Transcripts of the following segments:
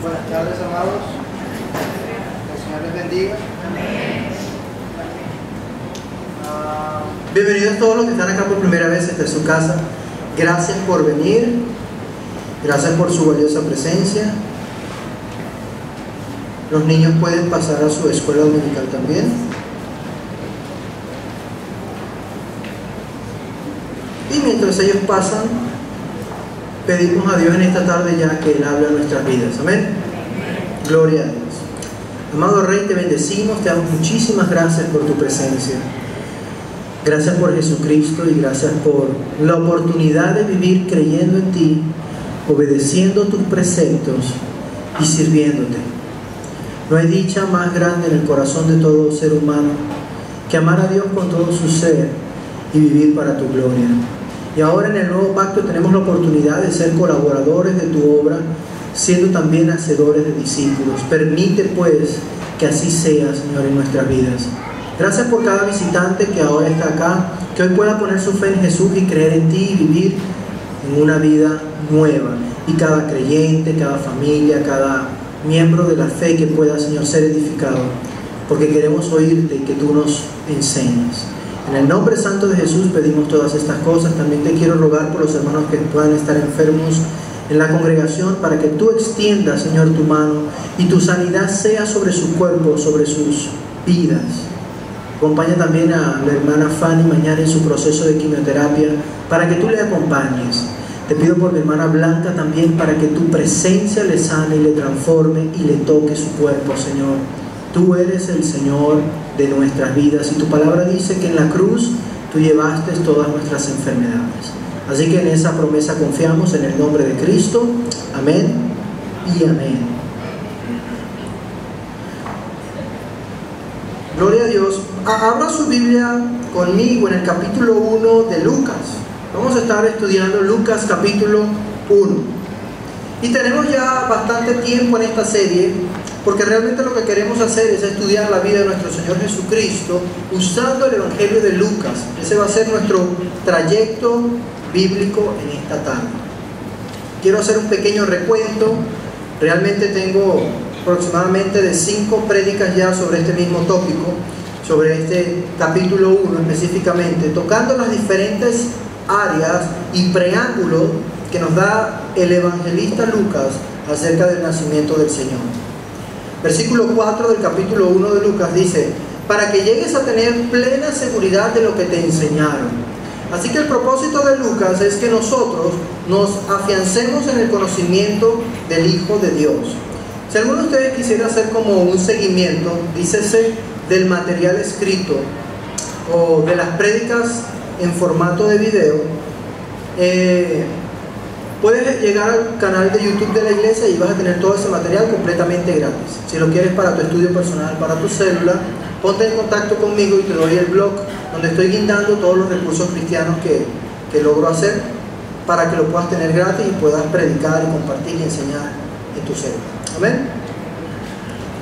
Buenas tardes, amados. El Señor les bendiga. Bienvenidos todos los que están acá por primera vez desde su casa. Gracias por venir. Gracias por su valiosa presencia. Los niños pueden pasar a su escuela dominical también. Y mientras ellos pasan, pedimos a Dios en esta tarde ya que Él habla en nuestras vidas. Amén. Gloria a Dios. Amado Rey, te bendecimos, te damos muchísimas gracias por tu presencia. Gracias por Jesucristo y gracias por la oportunidad de vivir creyendo en ti, obedeciendo tus preceptos y sirviéndote. No hay dicha más grande en el corazón de todo ser humano que amar a Dios con todo su ser y vivir para tu gloria. Y ahora en el nuevo pacto tenemos la oportunidad de ser colaboradores de tu obra, siendo también hacedores de discípulos. Permite pues que así sea, Señor, en nuestras vidas. Gracias por cada visitante que ahora está acá, que hoy pueda poner su fe en Jesús y creer en ti y vivir en una vida nueva. Y cada creyente, cada familia, cada miembro de la fe que pueda, Señor, ser edificado, porque queremos oírte y que tú nos enseñes. En el nombre santo de Jesús pedimos todas estas cosas. También te quiero rogar por los hermanos que puedan estar enfermos en la congregación, para que tú extiendas, Señor, tu mano y tu sanidad sea sobre su cuerpo, sobre sus vidas. Acompaña también a la hermana Fanny mañana en su proceso de quimioterapia, para que tú le acompañes. Te pido por mi hermana Blanca también, para que tu presencia le sane y le transforme y le toque su cuerpo, Señor. Tú eres el Señor de nuestras vidas y tu palabra dice que en la cruz tú llevaste todas nuestras enfermedades. Así que en esa promesa confiamos en el nombre de Cristo. Amén y amén. Gloria a Dios. Abra su Biblia conmigo en el capítulo 1 de Lucas. Vamos a estar estudiando Lucas capítulo 1. Y tenemos ya bastante tiempo en esta serie, porque realmente lo que queremos hacer es estudiar la vida de nuestro Señor Jesucristo usando el Evangelio de Lucas. Ese va a ser nuestro trayecto bíblico en esta tarde. Quiero hacer un pequeño recuento. Realmente tengo aproximadamente de 5 prédicas ya sobre este mismo tópico, sobre este capítulo 1 específicamente, tocando las diferentes áreas y preámbulos que nos da el evangelista Lucas acerca del nacimiento del Señor. Versículo 4 del capítulo 1 de Lucas dice: para que llegues a tener plena seguridad de lo que te enseñaron. Así que el propósito de Lucas es que nosotros nos afiancemos en el conocimiento del Hijo de Dios. Si alguno de ustedes quisiera hacer como un seguimiento, dícese del material escrito o de las prédicas en formato de video, puedes llegar al canal de YouTube de la iglesia y vas a tener todo ese material completamente gratis. Si lo quieres para tu estudio personal, para tu célula, ponte en contacto conmigo y te doy el blog donde estoy guindando todos los recursos cristianos que logro hacer, para que lo puedas tener gratis y puedas predicar y compartir y enseñar en tu célula. Amén.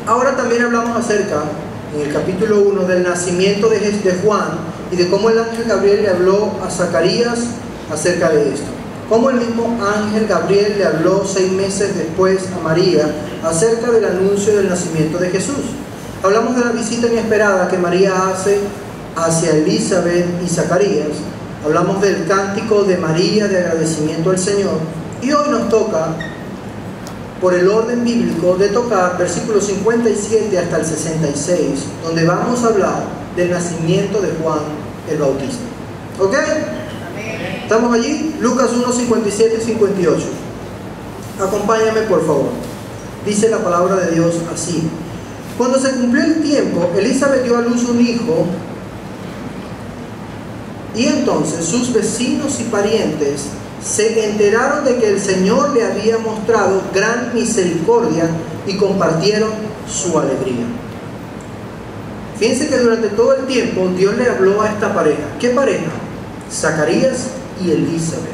Ahora también hablamos acerca, en el capítulo 1, del nacimiento de Juan y de cómo el ángel Gabriel le habló a Zacarías acerca de esto. Cómo el mismo ángel Gabriel le habló 6 meses después a María acerca del anuncio del nacimiento de Jesús. Hablamos de la visita inesperada que María hace hacia Elizabeth y Zacarías. Hablamos del cántico de María de agradecimiento al Señor. Y hoy nos toca, por el orden bíblico, de tocar versículos 57 hasta el 66, donde vamos a hablar del nacimiento de Juan el Bautista. ¿Ok? ¿Estamos allí? Lucas 1, 57 y 58. Acompáñame, por favor. Dice la palabra de Dios así: cuando se cumplió el tiempo, Elizabeth dio a luz un hijo, y entonces sus vecinos y parientes se enteraron de que el Señor le había mostrado gran misericordia y compartieron su alegría. Fíjense que durante todo el tiempo Dios le habló a esta pareja. ¿Qué pareja? Zacarías y Elizabeth.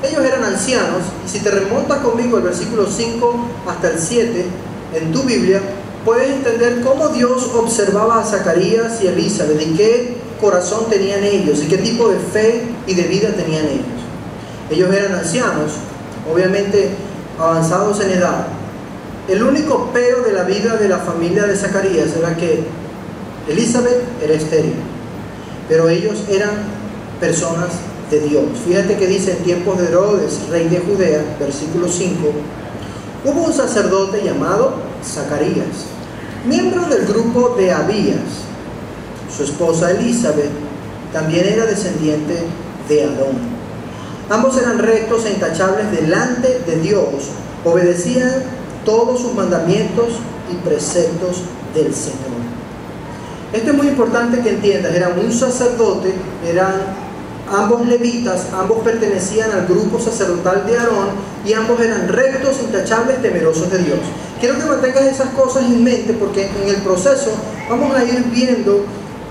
Ellos eran ancianos, y si te remontas conmigo el versículo 5 hasta el 7 en tu Biblia, puedes entender cómo Dios observaba a Zacarías y Elizabeth y qué corazón tenían ellos y qué tipo de fe y de vida tenían ellos. Ellos eran ancianos, obviamente avanzados en edad. El único pero de la vida de la familia de Zacarías era que Elizabeth era estéril, pero ellos eran personas de Dios. Fíjate que dice: en tiempos de Herodes, rey de Judea, versículo 5, hubo un sacerdote llamado Zacarías, miembro del grupo de Abías. Su esposa Elizabeth también era descendiente de Aarón. Ambos eran rectos e intachables delante de Dios, obedecían todos sus mandamientos y preceptos del Señor. Esto es muy importante que entiendas. Eran un sacerdote, eran ambos levitas, ambos pertenecían al grupo sacerdotal de Aarón y ambos eran rectos, intachables, temerosos de Dios. Quiero que mantengas esas cosas en mente, porque en el proceso vamos a ir viendo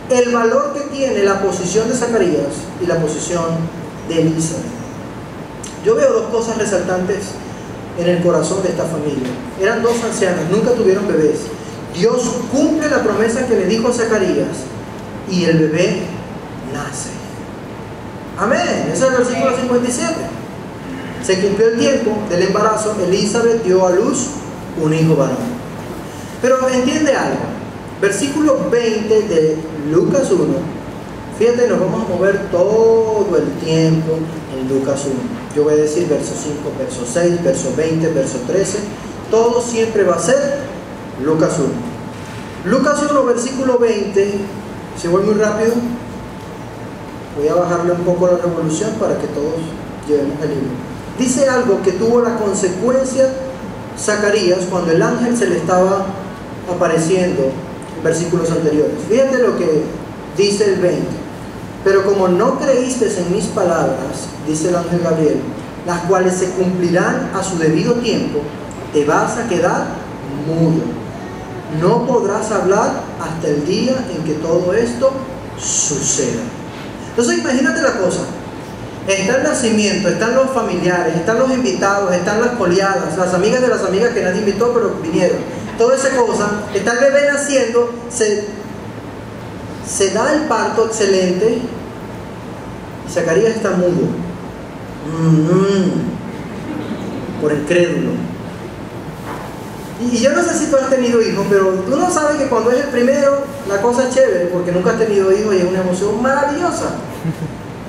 el valor que tiene la posición de Zacarías y la posición de Elizabeth. Yo veo dos cosas resaltantes en el corazón de esta familia. Eran dos ancianos, nunca tuvieron bebés. Dios cumple la promesa que le dijo a Zacarías y el bebé nace. Amén. Ese es el versículo 57. Se cumplió el tiempo del embarazo. Elizabeth dio a luz un hijo varón. Pero entiende algo. Versículo 20 de Lucas 1. Fíjate, nos vamos a mover todo el tiempo en Lucas 1. Yo voy a decir verso 5, verso 6, verso 20, verso 13. Todo siempre va a ser Lucas 1. Lucas 1, versículo 20. Si voy muy rápido, voy a bajarle un poco la revolución para que todos llevemos el libro. Dice algo que tuvo la consecuencia Zacarías cuando el ángel se le estaba apareciendo en versículos anteriores. Fíjate lo que dice el 20. Pero como no creísteis en mis palabras, dice el ángel Gabriel, las cuales se cumplirán a su debido tiempo, te vas a quedar mudo. No podrás hablar hasta el día en que todo esto suceda. Entonces imagínate la cosa. Está el nacimiento, están los familiares, están los invitados, están las coleadas, las amigas de las amigas que nadie invitó pero vinieron. Toda esa cosa, está el bebé naciendo, se da el parto excelente y Zacarías está mudo. Por incrédulo. Y yo no sé si tú has tenido hijos, pero tú no sabes que cuando es el primero la cosa es chévere, porque nunca has tenido hijos y es una emoción maravillosa,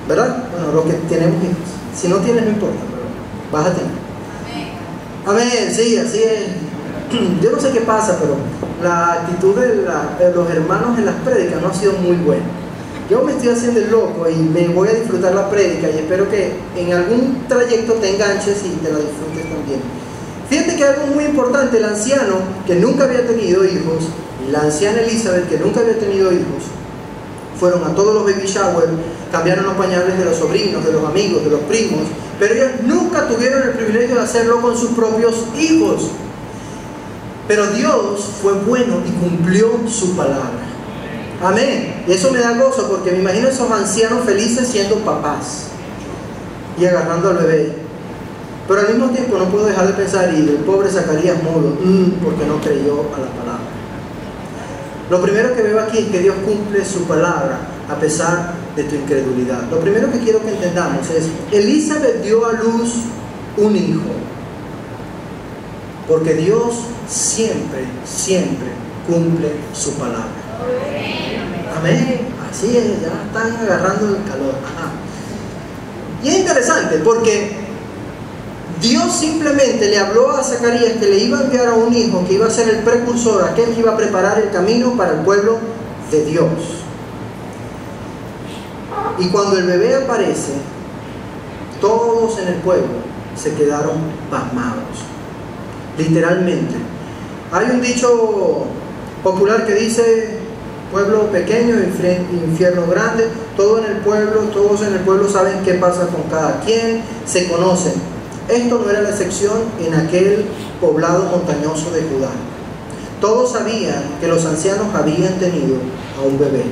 ¿verdad? Bueno, los que tenemos hijos. Si no tienes no importa, pero vas a tener. Amén, sí, así es. Yo no sé qué pasa, pero la actitud de los hermanos en las prédicas no ha sido muy buena. Yo me estoy haciendo el loco y me voy a disfrutar la prédica y espero que en algún trayecto te enganches y te la disfrutes también. Fíjate que algo muy importante, el anciano que nunca había tenido hijos y la anciana Elizabeth que nunca había tenido hijos, fueron a todos los baby shower, cambiaron los pañales de los sobrinos, de los amigos, de los primos, pero ellos nunca tuvieron el privilegio de hacerlo con sus propios hijos. Pero Dios fue bueno y cumplió su palabra. Amén. Y eso me da gozo, porque me imagino esos ancianos felices siendo papás y agarrando al bebé. Pero al mismo tiempo no puedo dejar de pensar, y el pobre Zacarías mudo, porque no creyó a la palabra. Lo primero que veo aquí es que Dios cumple su palabra a pesar de tu incredulidad. Lo primero que quiero que entendamos es: Elizabeth dio a luz un hijo, porque Dios siempre, siempre cumple su palabra. Amén. Así es, ya están agarrando el calor. Ajá. Y es interesante porque Dios simplemente le habló a Zacarías que le iba a enviar a un hijo que iba a ser el precursor, aquel que iba a preparar el camino para el pueblo de Dios. Y cuando el bebé aparece, todos en el pueblo se quedaron pasmados. Literalmente. Hay un dicho popular que dice: pueblo pequeño, infierno grande. Todos en el pueblo saben qué pasa con cada quien, se conocen. Esto no era la excepción en aquel poblado montañoso de Judá. Todos sabían que los ancianos habían tenido a un bebé.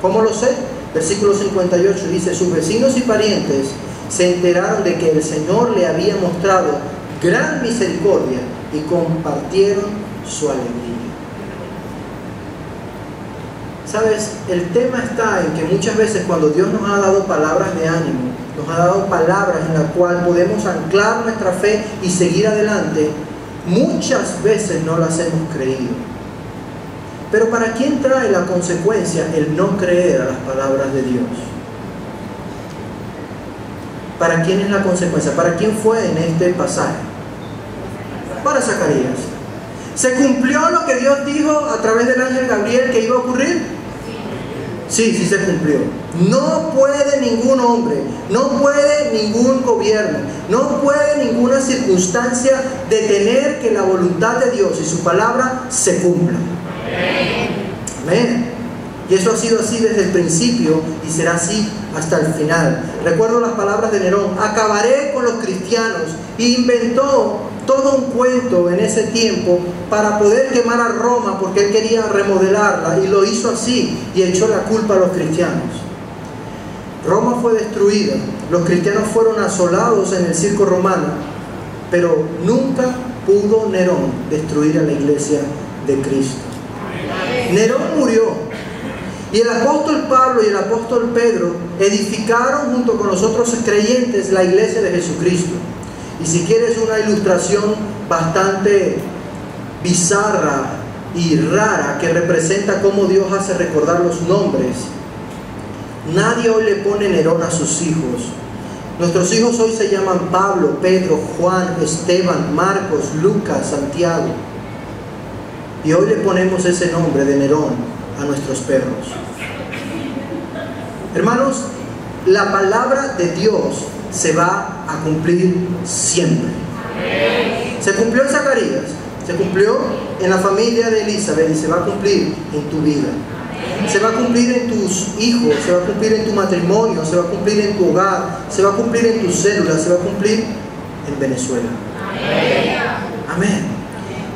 ¿Cómo lo sé? Versículo 58 dice: sus vecinos y parientes se enteraron de que el Señor le había mostrado gran misericordia y compartieron su alegría. ¿Sabes? El tema está en que muchas veces cuando Dios nos ha dado palabras de ánimo, nos ha dado palabras en las cuales podemos anclar nuestra fe y seguir adelante, Muchas veces no las hemos creído. Pero ¿para quién trae la consecuencia el no creer a las palabras de Dios? ¿Para quién es la consecuencia? ¿Para quién fue en este pasaje? Para Zacarías. ¿Se cumplió lo que Dios dijo a través del ángel Gabriel que iba a ocurrir? Sí, sí se cumplió. No puede ningún hombre, no puede ningún gobierno, no puede ninguna circunstancia detener que la voluntad de Dios y su palabra se cumpla. Amén. Y eso ha sido así desde el principio y será así hasta el final. Recuerdo las palabras de Nerón: acabaré con los cristianos. Y inventó todo un cuento en ese tiempo para poder quemar a Roma, porque él quería remodelarla, y lo hizo así y echó la culpa a los cristianos. Roma fue destruida, los cristianos fueron asolados en el circo romano, pero nunca pudo Nerón destruir a la iglesia de Cristo. Nerón murió y el apóstol Pablo y el apóstol Pedro edificaron junto con los otros creyentes la iglesia de Jesucristo. Y si quieres una ilustración bastante bizarra y rara que representa cómo Dios hace recordar los nombres, nadie hoy le pone Nerón a sus hijos. Nuestros hijos hoy se llaman Pablo, Pedro, Juan, Esteban, Marcos, Lucas, Santiago. Y hoy le ponemos ese nombre de Nerón a nuestros perros. Hermanos, la palabra de Dios se va a cumplir siempre. Se cumplió en Zacarías, se cumplió en la familia de Elizabeth y se va a cumplir en tu vida. Se va a cumplir en tus hijos, se va a cumplir en tu matrimonio, se va a cumplir en tu hogar, se va a cumplir en tus células, se va a cumplir en Venezuela. Amén.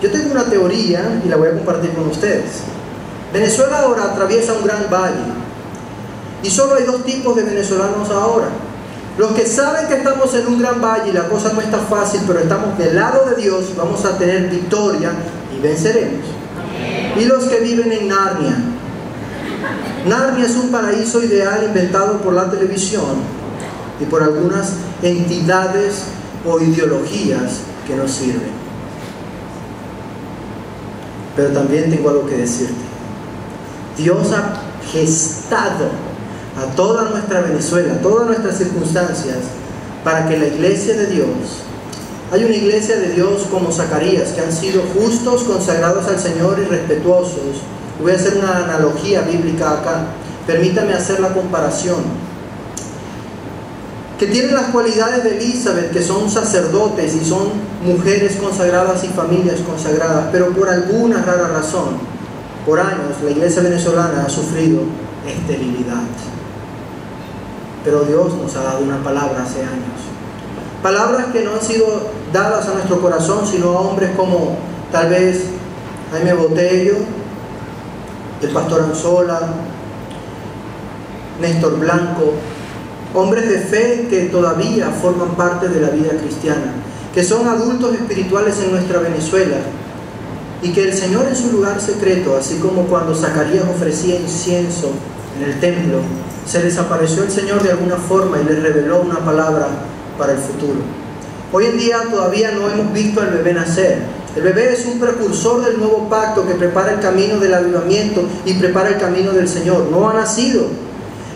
Yo tengo una teoría y la voy a compartir con ustedes. Venezuela ahora atraviesa un gran valle y solo hay dos tipos de venezolanos ahora: los que saben que estamos en un gran valle y la cosa no está fácil, pero estamos del lado de Dios, vamos a tener victoria y venceremos. Y los que viven en Narnia. Narnia es un paraíso ideal inventado por la televisión y por algunas entidades o ideologías que nos sirven. Pero también tengo algo que decirte. Dios ha gestado a toda nuestra Venezuela, todas nuestras circunstancias, para que la iglesia de Dios, hay una iglesia de Dios como Zacarías, que han sido justos, consagrados al Señor y respetuosos. Voy a hacer una analogía bíblica acá, permítame hacer la comparación, que tienen las cualidades de Elizabeth, que son sacerdotes y son mujeres consagradas y familias consagradas, pero por alguna rara razón, por años, la iglesia venezolana ha sufrido esterilidad. Pero Dios nos ha dado una palabra hace años. Palabras que no han sido dadas a nuestro corazón, sino a hombres como tal vez Jaime Botello, el pastor Anzola, Néstor Blanco, hombres de fe que todavía forman parte de la vida cristiana, que son adultos espirituales en nuestra Venezuela, y que el Señor en su lugar secreto, así como cuando Zacarías ofrecía incienso en el templo, se les apareció el Señor de alguna forma y les reveló una palabra para el futuro. Hoy en día todavía no hemos visto al bebé nacer. El bebé es un precursor del nuevo pacto que prepara el camino del avivamiento y prepara el camino del Señor. No ha nacido.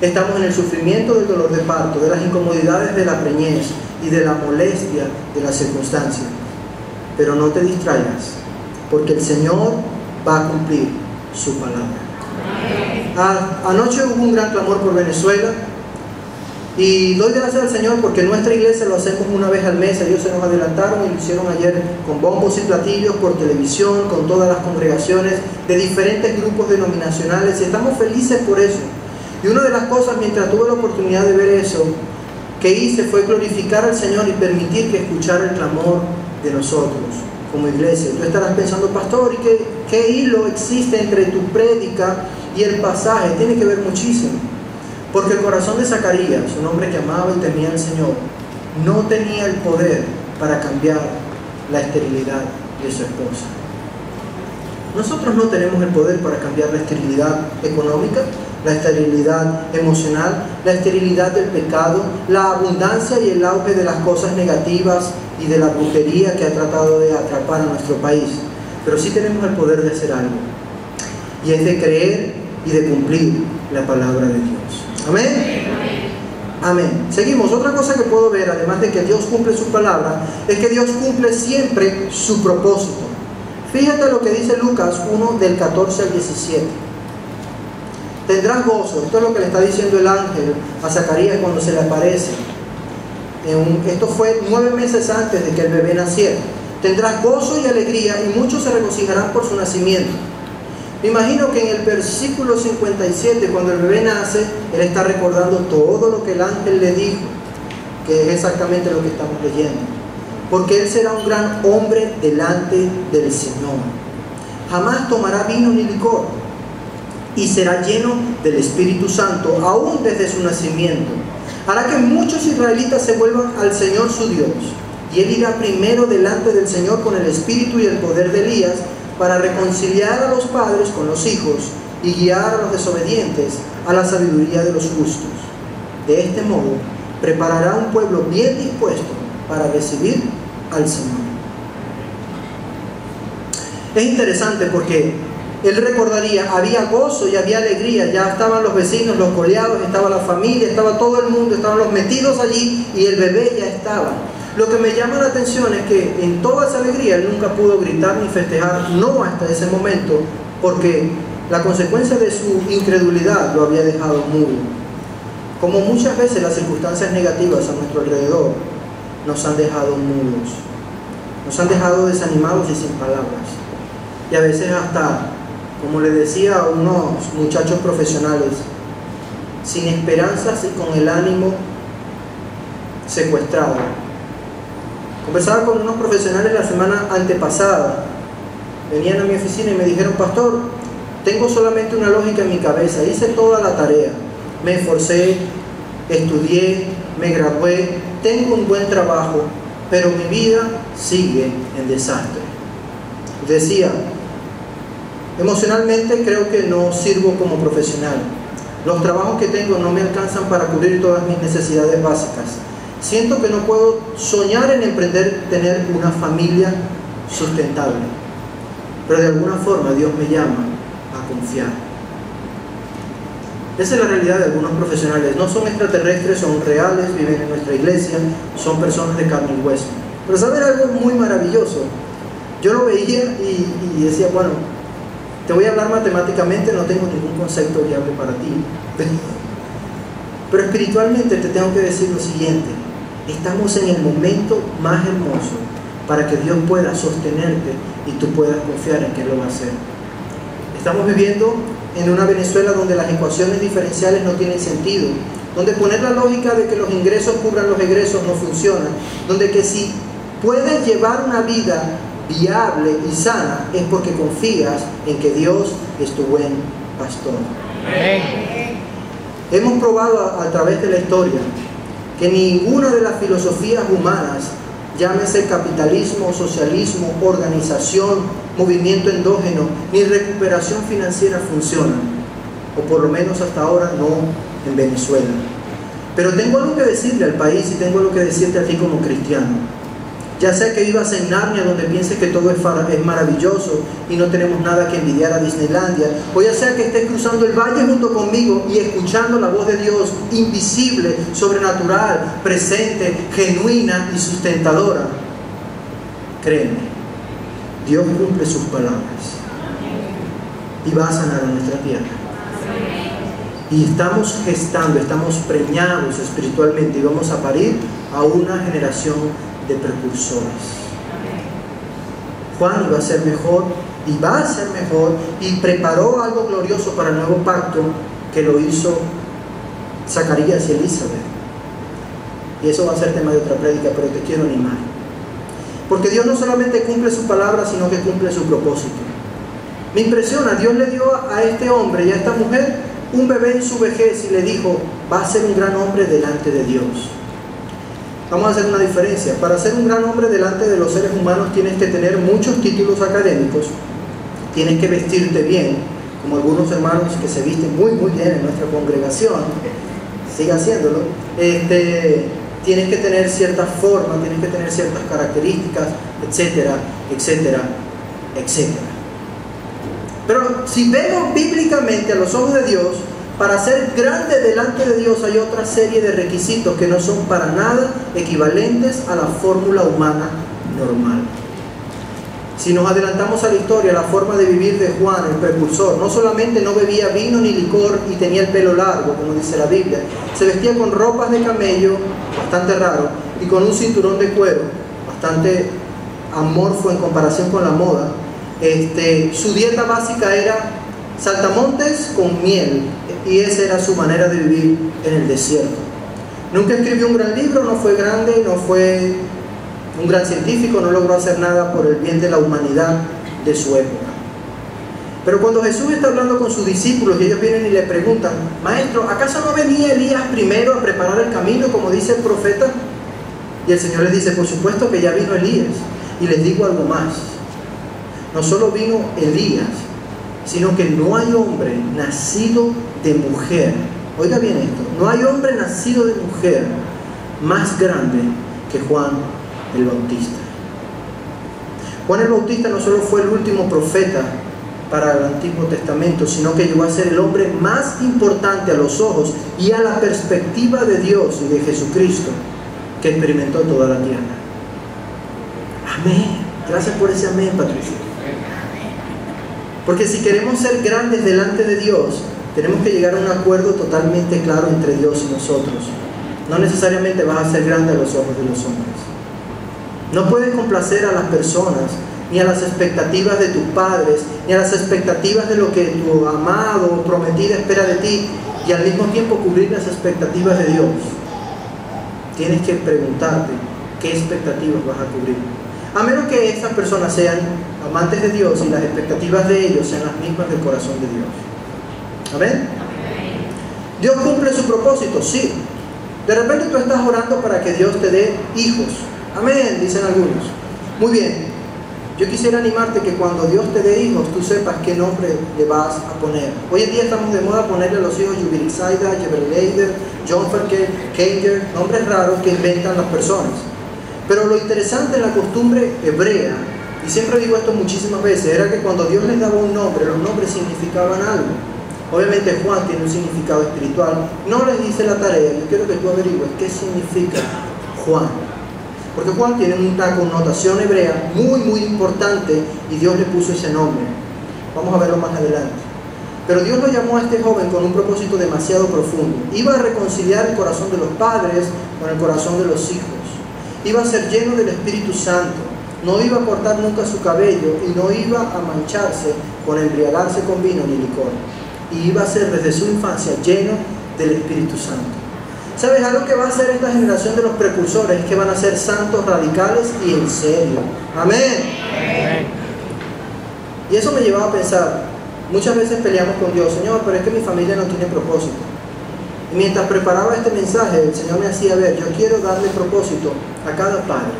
Estamos en el sufrimiento del dolor de parto, de las incomodidades de la preñez y de la molestia de la circunstancia. Pero no te distraigas, porque el Señor va a cumplir su palabra. Anoche hubo un gran clamor por Venezuela y doy gracias al Señor porque en nuestra iglesia lo hacemos una vez al mes. Ellos se nos adelantaron y lo hicieron ayer con bombos y platillos, por televisión, con todas las congregaciones de diferentes grupos denominacionales, y estamos felices por eso. Y una de las cosas, mientras tuve la oportunidad de ver eso, que hice fue glorificar al Señor y permitir que escuchara el clamor de nosotros como iglesia. Tú estarás pensando: pastor, ¿y qué hilo existe entre tu prédica y el pasaje? Tiene que ver muchísimo, porque el corazón de Zacarías, un hombre que amaba y temía al Señor, no tenía el poder para cambiar la esterilidad de su esposa. Nosotros no tenemos el poder para cambiar la esterilidad económica, la esterilidad emocional, la esterilidad del pecado, la abundancia y el auge de las cosas negativas y de la brujería que ha tratado de atrapar a nuestro país. Pero sí tenemos el poder de hacer algo, y es de creer y de cumplir la palabra de Dios. Amén. Amén. Seguimos. Otra cosa que puedo ver, además de que Dios cumple su palabra, es que Dios cumple siempre su propósito. Fíjate lo que dice Lucas 1, del 14 al 17. Tendrás gozo. Esto es lo que le está diciendo el ángel a Zacarías cuando se le aparece. Esto fue 9 meses antes de que el bebé naciera. Tendrás gozo y alegría, y muchos se regocijarán por su nacimiento. Me imagino que en el versículo 57, cuando el bebé nace, él está recordando todo lo que el ángel le dijo, que es exactamente lo que estamos leyendo. Porque él será un gran hombre delante del Señor. Jamás tomará vino ni licor, y será lleno del Espíritu Santo, aún desde su nacimiento. Hará que muchos israelitas se vuelvan al Señor su Dios, y él irá primero delante del Señor con el espíritu y el poder de Elías, para reconciliar a los padres con los hijos y guiar a los desobedientes a la sabiduría de los justos. De este modo, preparará un pueblo bien dispuesto para recibir al Señor. Es interesante porque él recordaría, había gozo y había alegría, ya estaban los vecinos, los coleados, estaba la familia, estaba todo el mundo, estaban los metidos allí y el bebé ya estaba. Lo que me llama la atención es que en toda esa alegría él nunca pudo gritar ni festejar, no hasta ese momento, porque la consecuencia de su incredulidad lo había dejado mudo. Como muchas veces las circunstancias negativas a nuestro alrededor nos han dejado mudos, nos han dejado desanimados y sin palabras. Y a veces hasta, como le decía a unos muchachos profesionales, sin esperanzas y con el ánimo secuestrado. Conversaba con unos profesionales la semana antepasada. Venían a mi oficina y me dijeron: pastor, tengo solamente una lógica en mi cabeza, hice toda la tarea, me esforcé, estudié, me gradué, tengo un buen trabajo, pero mi vida sigue en desastre. Decía, emocionalmente creo que no sirvo como profesional. Los trabajos que tengo no me alcanzan para cubrir todas mis necesidades básicas. Siento que no puedo soñar en emprender, tener una familia sustentable. Pero de alguna forma Dios me llama a confiar. Esa es la realidad de algunos profesionales. No son extraterrestres, son reales, viven en nuestra iglesia, son personas de carne y hueso. Pero ¿saben algo muy maravilloso? Yo lo veía y decía, bueno, te voy a hablar matemáticamente, no tengo ningún concepto viable para ti. Pero espiritualmente te tengo que decir lo siguiente: estamos en el momento más hermoso para que Dios pueda sostenerte y tú puedas confiar en que Él lo va a hacer. Estamos viviendo en una Venezuela donde las ecuaciones diferenciales no tienen sentido, donde poner la lógica de que los ingresos cubran los egresos no funciona, donde que si puedes llevar una vida viable y sana es porque confías en que Dios es tu buen pastor. Amén. Hemos probado a través de la historia que ninguna de las filosofías humanas, llámese capitalismo, socialismo, organización, movimiento endógeno, ni recuperación financiera funcionan, o por lo menos hasta ahora no en Venezuela. Pero tengo algo que decirle al país y tengo algo que decirte a ti como cristiano. Ya sea que vivas en Narnia, donde pienses que todo es maravilloso y no tenemos nada que envidiar a Disneylandia, o ya sea que estés cruzando el valle junto conmigo y escuchando la voz de Dios invisible, sobrenatural, presente, genuina y sustentadora, créeme, Dios cumple sus palabras y va a sanar a nuestra tierra. Y estamos gestando, estamos preñados espiritualmente y vamos a parir a una generación de precursores. Juan iba a ser mejor y va a ser mejor y preparó algo glorioso para el nuevo pacto que lo hizo Zacarías y Elizabeth. Y eso va a ser tema de otra prédica, pero te quiero animar. Porque Dios no solamente cumple su palabra, sino que cumple su propósito. Me impresiona, Dios le dio a este hombre y a esta mujer un bebé en su vejez y le dijo: va a ser un gran hombre delante de Dios. Vamos a hacer una diferencia. Para ser un gran hombre delante de los seres humanos tienes que tener muchos títulos académicos, tienes que vestirte bien, como algunos hermanos que se visten muy bien en nuestra congregación, siga haciéndolo, tienes que tener cierta forma, tienes que tener ciertas características, etcétera, etcétera, etcétera. Pero si vemos bíblicamente a los ojos de Dios, para ser grande delante de Dios hay otra serie de requisitos que no son para nada equivalentes a la fórmula humana normal. Si nos adelantamos a la historia, la forma de vivir de Juan, el precursor, no solamente no bebía vino ni licor y tenía el pelo largo, como dice la Biblia, se vestía con ropas de camello, bastante raro, y con un cinturón de cuero, bastante amorfo en comparación con la moda. Su dieta básica era saltamontes con miel, y esa era su manera de vivir en el desierto. Nunca escribió un gran libro, no fue grande, no fue un gran científico, no logró hacer nada por el bien de la humanidad de su época. Pero cuando Jesús está hablando con sus discípulos y ellos vienen y le preguntan: Maestro, ¿acaso no venía Elías primero a preparar el camino, como dice el profeta? Y el Señor les dice: por supuesto que ya vino Elías. Y les digo algo más: no solo vino Elías, sino que no hay hombre nacido de mujer, oiga bien esto, no hay hombre nacido de mujer más grande que Juan el Bautista. Juan el Bautista no solo fue el último profeta para el Antiguo Testamento, sino que llegó a ser el hombre más importante a los ojos y a la perspectiva de Dios y de Jesucristo que experimentó toda la tierra. Amén. Gracias por ese amén, Patricia. Porque si queremos ser grandes delante de Dios, tenemos que llegar a un acuerdo totalmente claro entre Dios y nosotros. No necesariamente vas a ser grande a los ojos de los hombres. No puedes complacer a las personas, ni a las expectativas de tus padres, ni a las expectativas de lo que tu amado o prometida espera de ti, y al mismo tiempo cubrir las expectativas de Dios. Tienes que preguntarte qué expectativas vas a cubrir. A menos que estas personas sean amantes de Dios y las expectativas de ellos sean las mismas del corazón de Dios. ¿Amén? ¿Dios cumple su propósito? Sí. De repente tú estás orando para que Dios te dé hijos. Amén, dicen algunos. Muy bien. Yo quisiera animarte que cuando Dios te dé hijos, tú sepas qué nombre le vas a poner. Hoy en día estamos de moda ponerle a los hijos Yubilisaida, Jeberleider, Jonferker, Keiger, nombres raros que inventan las personas. Pero lo interesante en la costumbre hebrea, y siempre digo esto muchísimas veces, era que cuando Dios les daba un nombre, los nombres significaban algo. Obviamente Juan tiene un significado espiritual. No les hice la tarea, yo quiero que tú averigües qué significa Juan. Porque Juan tiene una connotación hebrea muy, muy importante y Dios le puso ese nombre. Vamos a verlo más adelante. Pero Dios lo llamó a este joven con un propósito demasiado profundo. Iba a reconciliar el corazón de los padres con el corazón de los hijos. Iba a ser lleno del Espíritu Santo. No iba a cortar nunca su cabello y no iba a mancharse con embriagarse con vino ni licor. Y iba a ser desde su infancia lleno del Espíritu Santo. ¿Sabes? Algo que va a hacer esta generación de los precursores es que van a ser santos radicales y en serio. Amén. Y eso me llevaba a pensar, muchas veces peleamos con Dios: Señor, pero es que mi familia no tiene propósito. Y mientras preparaba este mensaje, el Señor me hacía ver, yo quiero darle propósito a cada padre,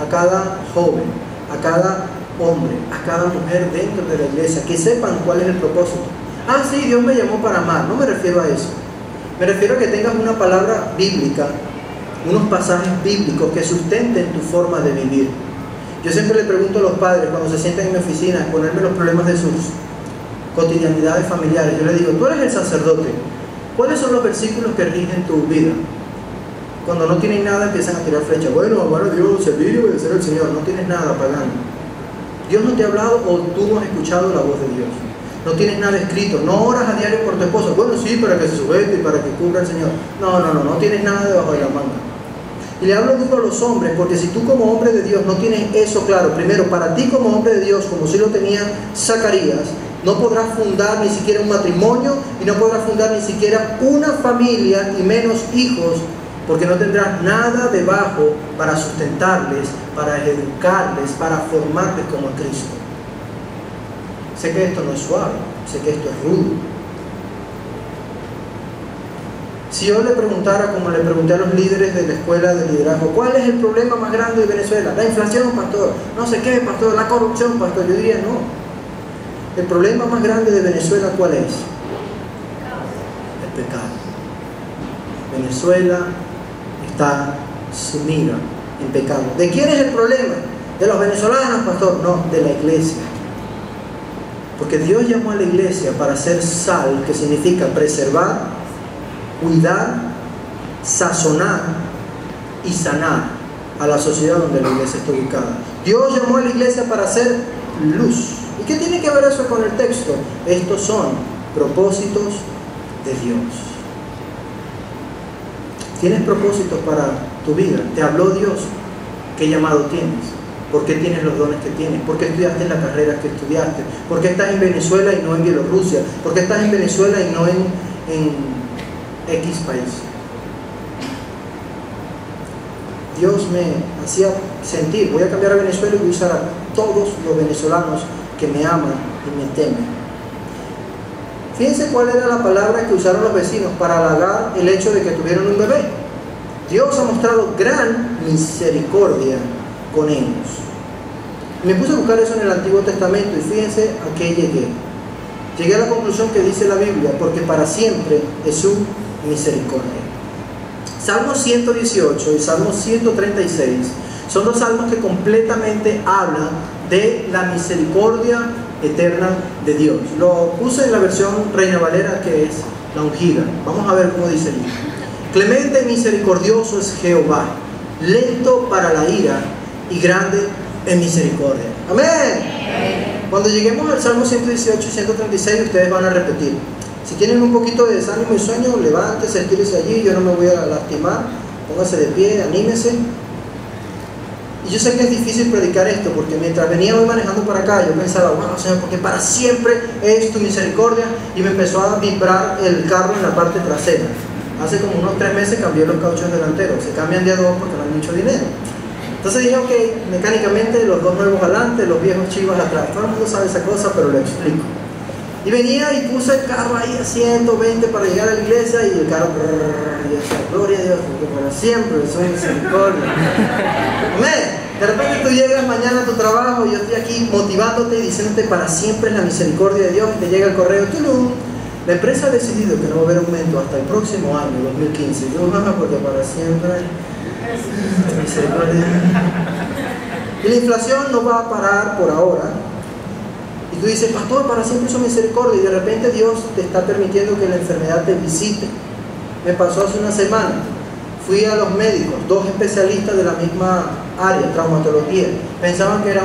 a cada joven, a cada hombre, a cada mujer dentro de la iglesia, que sepan cuál es el propósito. Ah, sí, Dios me llamó para amar. No me refiero a eso. Me refiero a que tengas una palabra bíblica, unos pasajes bíblicos que sustenten tu forma de vivir. Yo siempre le pregunto a los padres cuando se sientan en mi oficina a ponerme los problemas de sus cotidianidades familiares. Yo les digo: tú eres el sacerdote, ¿cuáles son los versículos que rigen tu vida? Cuando no tienen nada empiezan a tirar flechas. Bueno, amar a Dios, servir y obedecer al Señor. No tienes nada pagando. Dios no te ha hablado o tú no has escuchado la voz de Dios. No tienes nada escrito. No oras a diario por tu esposa. Bueno, sí, para que se sujete y para que cubra al Señor. No tienes nada debajo de la manga. Y le hablo duro a los hombres, porque si tú como hombre de Dios no tienes eso claro, primero, para ti como hombre de Dios, como si lo tenía Zacarías, no podrás fundar ni siquiera un matrimonio y no podrás fundar ni siquiera una familia y menos hijos, porque no tendrás nada debajo para sustentarles, para educarles, para formarles como a Cristo. Sé que esto no es suave, sé que esto es rudo. Si yo le preguntara, como le pregunté a los líderes de la escuela de liderazgo, ¿cuál es el problema más grande de Venezuela? La inflación, pastor. No sé qué, pastor. La corrupción, pastor. Yo diría no. El problema más grande de Venezuela, ¿cuál es? El pecado. Venezuela está sumida en pecado. ¿De quién es el problema? ¿De los venezolanos, pastor? No, de la iglesia. Porque Dios llamó a la iglesia para ser sal, que significa preservar, cuidar, sazonar y sanar a la sociedad donde la iglesia está ubicada. Dios llamó a la iglesia para ser luz. ¿Y qué tiene que ver eso con el texto? Estos son propósitos de Dios. ¿Tienes propósitos para tu vida? ¿Te habló Dios? ¿Qué llamado tienes? ¿Por qué tienes los dones que tienes? ¿Por qué estudiaste la carrera que estudiaste? ¿Por qué estás en Venezuela y no en Bielorrusia? ¿Por qué estás en Venezuela y no en X país? Dios me hacía sentir, voy a cambiar a Venezuela y voy a usar a todos los venezolanos que me aman y me temen. Fíjense cuál era la palabra que usaron los vecinos para halagar el hecho de que tuvieron un bebé. Dios ha mostrado gran misericordia con ellos. Me puse a buscar eso en el Antiguo Testamento y fíjense a qué llegué. Llegué a la conclusión que dice la Biblia, porque para siempre es su misericordia. Salmo 118 y Salmo 136 son dos salmos que completamente hablan de la misericordia eterna de Dios. Lo puse en la versión Reina Valera, que es la ungida. Vamos a ver cómo dice el libro. Clemente y misericordioso es Jehová, lento para la ira y grande en misericordia. Amén. Cuando lleguemos al Salmo 118 y 136, ustedes van a repetir. Si tienen un poquito de desánimo y sueño, levántese, estírese allí, yo no me voy a lastimar, póngase de pie, anímese. Y yo sé que es difícil predicar esto, porque mientras venía hoy manejando para acá, yo pensaba, wow, Señor, porque para siempre es tu misericordia, y me empezó a vibrar el carro en la parte trasera. Hace como unos 3 meses cambié los cauchos delanteros, se cambian de a 2 porque no hay mucho dinero. Entonces dije, ok, mecánicamente los 2 nuevos adelante, los viejos chivas atrás. Todo el mundo sabe esa cosa, pero lo explico. Y venía y puse el carro ahí a 120 para llegar a la iglesia, y el carro, y yo decía, gloria a Dios, porque para siempre soy misericordia. Amén. De repente tú llegas mañana a tu trabajo y yo estoy aquí motivándote y diciéndote para siempre es la misericordia de Dios, y te llega el correo, ¡tulum! La empresa ha decidido que no va a haber aumento hasta el próximo año, 2015. Yo, porque para siempre es misericordia. Y la inflación no va a parar por ahora. Y tú dices, pastor, para siempre es su misericordia, y de repente Dios te está permitiendo que la enfermedad te visite. Me pasó hace una semana. Fui a los médicos, 2 especialistas de la misma área, traumatología. Pensaban que era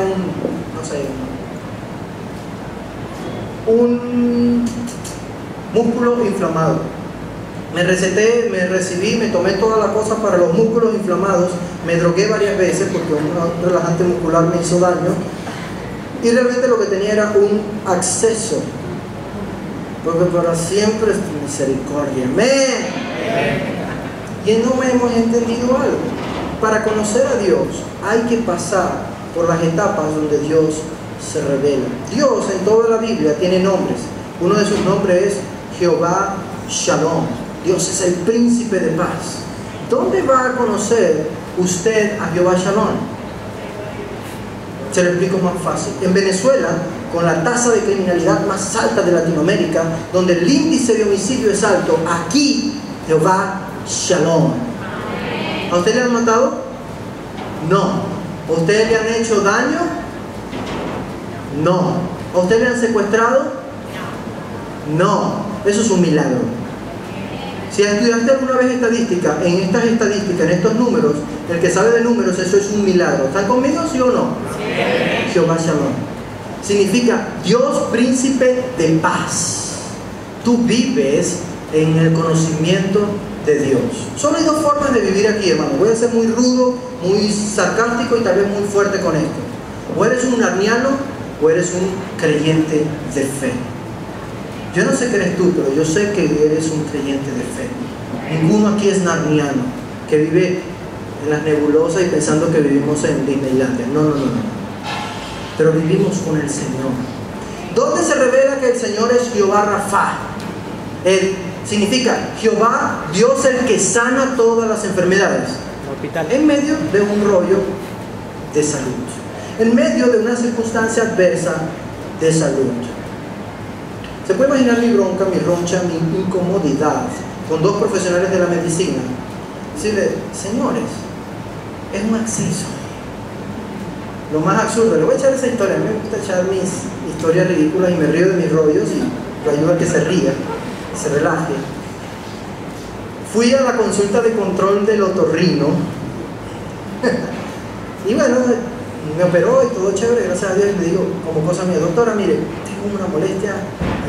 un músculo inflamado. Me receté, me recibí, me tomé todas las cosas para los músculos inflamados. Me drogué varias veces porque un relajante muscular me hizo daño. Y realmente lo que tenía era un acceso, porque para siempre es tu misericordia. Amén. Y no hemos entendido algo. Para conocer a Dios hay que pasar por las etapas donde Dios se revela. Dios en toda la Biblia tiene nombres. Uno de sus nombres es Jehová Shalom. Dios es el príncipe de paz. ¿Dónde va a conocer usted a Jehová Shalom? Se lo explico más fácil. En Venezuela, con la tasa de criminalidad más alta de Latinoamérica, donde el índice de homicidio es alto, aquí Jehová Shalom. ¿A usted le han matado? No. ¿A usted le han hecho daño? No. ¿A usted le han secuestrado? No. Eso es un milagro. Si estudiaste alguna vez estadística, en estas estadísticas, en estos números, el que sabe de números, eso es un milagro. ¿Están conmigo, sí o no? Sí. Jehová Shalom significa Dios príncipe de paz. Tú vives en el conocimiento de Dios. Solo hay 2 formas de vivir aquí, hermano. Voy a ser muy rudo, muy sarcástico y tal vez muy fuerte con esto. O eres un narniano o eres un creyente de fe. Yo no sé qué eres tú, pero yo sé que eres un creyente de fe. Ninguno aquí es narniano, que vive en las nebulosas y pensando que vivimos en Disneylandia. No. Pero vivimos con el Señor. ¿Dónde se revela que el Señor es Jehová Rafa? Significa Jehová, Dios el que sana todas las enfermedades. En medio de un rollo de salud. En medio de una circunstancia adversa de salud. ¿Se puede imaginar mi bronca, mi roncha, mi incomodidad con 2 profesionales de la medicina decirle, señores, es un acceso. Lo más absurdo, le voy a echar esa historia, a mí me gusta echar mis historias ridículas y me río de mis rollos y lo ayuda a que se ría, se relaje. Fui a la consulta de control del otorrino y bueno, me operó y todo chévere, gracias a Dios, y le digo como cosa mía, doctora, mire, tengo una molestia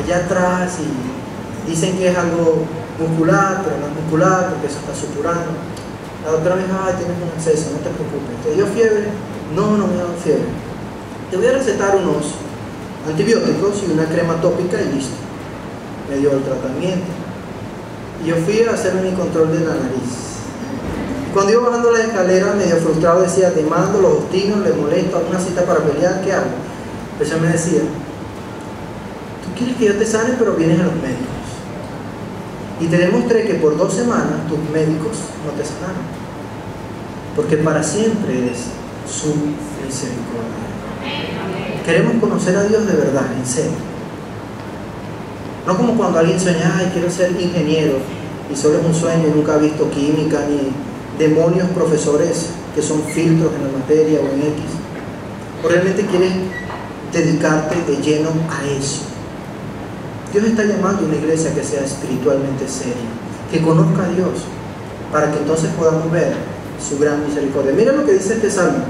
allá atrás y dicen que es algo muscular, pero no es muscular porque eso está supurando. La doctora me dijo, ay, tienes un exceso, no te preocupes. ¿Te dio fiebre? No, no me ha dado fiebre. Te voy a recetar unos antibióticos y una crema tópica y listo. Me dio el tratamiento. Y yo fui a hacerme mi control de la nariz. Cuando iba bajando la escalera, medio frustrado, decía, te mando, los hostinos, les molesto, alguna cita para pelear, ¿qué hago? Pues ella me decía, tú quieres que yo te sane, pero vienes a los médicos. Y te demostré que por 2 semanas tus médicos no te sanaron. Porque para siempre eres su misericordia. Queremos conocer a Dios de verdad, en serio. No como cuando alguien sueña, ay, quiero ser ingeniero, y solo es un sueño y nunca ha visto química, ni demonios profesores que son filtros en la materia o en X. O realmente quieres dedicarte de lleno a eso. Dios está llamando a una iglesia que sea espiritualmente seria, que conozca a Dios, para que entonces podamos ver su gran misericordia. Mira lo que dice este salmo: